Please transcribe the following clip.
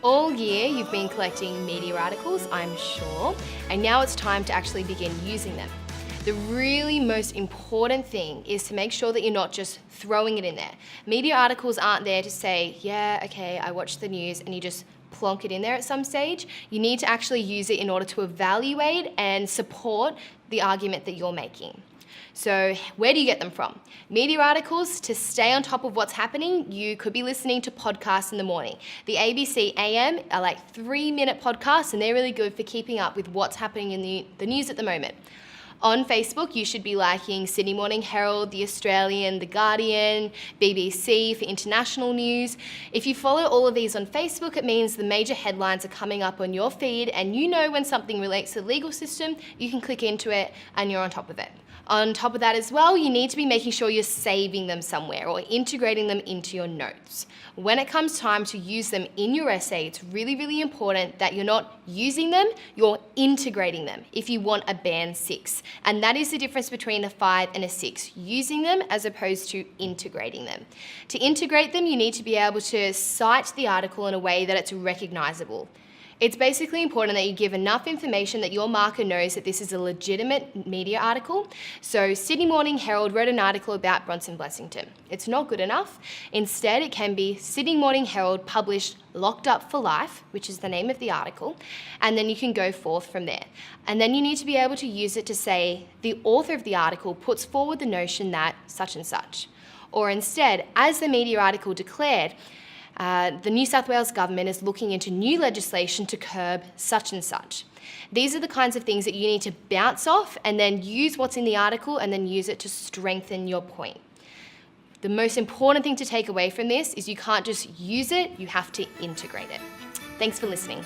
All year you've been collecting media articles, I'm sure, and now it's time to actually begin using them. The really most important thing is to make sure that you're not just throwing it in there. Media articles aren't there to say, yeah, okay, I watched the news, and you just plonk it in there at some stage. You need to actually use it in order to evaluate and support the argument that you're making. So where do you get them from? Media articles, to stay on top of what's happening, you could be listening to podcasts in the morning. The ABC AM are like 3-minute podcasts, and they're really good for keeping up with what's happening in the news at the moment. On Facebook, you should be liking Sydney Morning Herald, The Australian, The Guardian, BBC for international news. If you follow all of these on Facebook, it means the major headlines are coming up on your feed, and you know when something relates to the legal system, you can click into it and you're on top of it. On top of that as well, you need to be making sure you're saving them somewhere or integrating them into your notes. When it comes time to use them in your essay, it's really, really important that you're not using them, you're integrating them if you want a band 6. And that is the difference between a 5 and a 6, using them as opposed to integrating them. To integrate them, you need to be able to cite the article in a way that it's recognizable. It's basically important that you give enough information that your marker knows that this is a legitimate media article. So Sydney Morning Herald wrote an article about Bronson Blessington. It's not good enough. Instead, it can be Sydney Morning Herald published Locked Up for Life, which is the name of the article, and then you can go forth from there. And then you need to be able to use it to say the author of the article puts forward the notion that such and such. Or instead, as the media article declared, the New South Wales government is looking into new legislation to curb such and such. These are the kinds of things that you need to bounce off and then use what's in the article and then use it to strengthen your point. The most important thing to take away from this is you can't just use it, you have to integrate it. Thanks for listening.